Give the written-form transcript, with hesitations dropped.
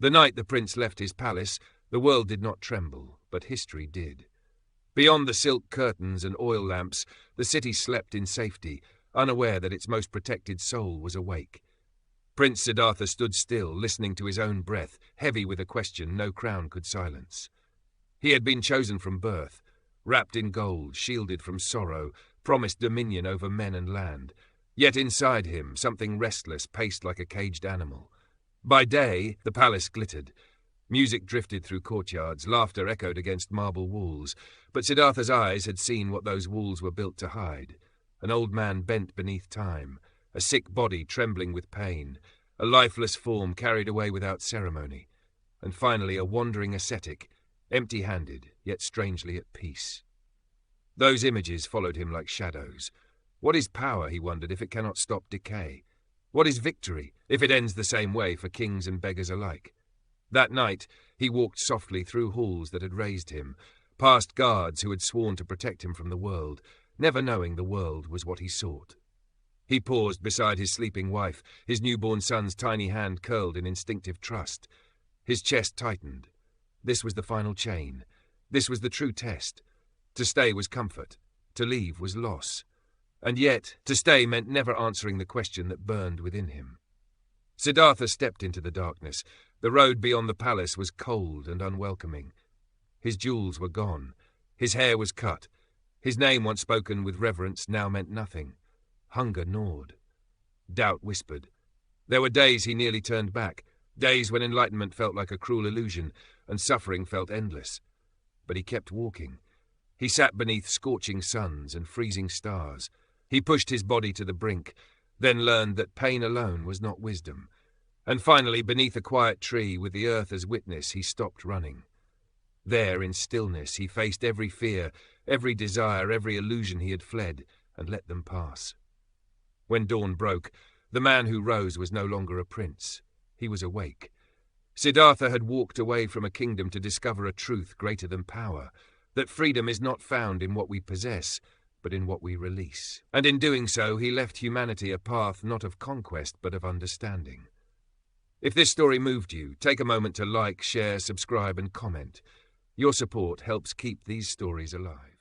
The night the prince left his palace, the world did not tremble, but history did. Beyond the silk curtains and oil lamps, the city slept in safety, unaware that its most protected soul was awake. Prince Siddhartha stood still, listening to his own breath, heavy with a question no crown could silence. He had been chosen from birth, wrapped in gold, shielded from sorrow, promised dominion over men and land. Yet inside him, something restless paced like a caged animal. By day, the palace glittered. Music drifted through courtyards, laughter echoed against marble walls. But Siddhartha's eyes had seen what those walls were built to hide. An old man bent beneath time, a sick body trembling with pain, a lifeless form carried away without ceremony, and finally a wandering ascetic, empty-handed, yet strangely at peace. Those images followed him like shadows. What is power, he wondered, if it cannot stop decay? What is victory, if it ends the same way for kings and beggars alike? That night, he walked softly through halls that had raised him, past guards who had sworn to protect him from the world, never knowing the world was what he sought. He paused beside his sleeping wife, his newborn son's tiny hand curled in instinctive trust. His chest tightened. This was the final chain. This was the true test. To stay was comfort. To leave was loss. And yet, to stay meant never answering the question that burned within him. Siddhartha stepped into the darkness. The road beyond the palace was cold and unwelcoming. His jewels were gone. His hair was cut. His name, once spoken with reverence, now meant nothing. Hunger gnawed. Doubt whispered. There were days he nearly turned back, days when enlightenment felt like a cruel illusion and suffering felt endless. But he kept walking. He sat beneath scorching suns and freezing stars. He pushed his body to the brink, then learned that pain alone was not wisdom. And finally, beneath a quiet tree, with the earth as witness, he stopped running. There, in stillness, he faced every fear, every desire, every illusion he had fled, and let them pass. When dawn broke, the man who rose was no longer a prince. He was awake. Siddhartha had walked away from a kingdom to discover a truth greater than power, that freedom is not found in what we possess, but in what we release. And in doing so, he left humanity a path not of conquest, but of understanding. If this story moved you, take a moment to like, share, subscribe, and comment. Your support helps keep these stories alive.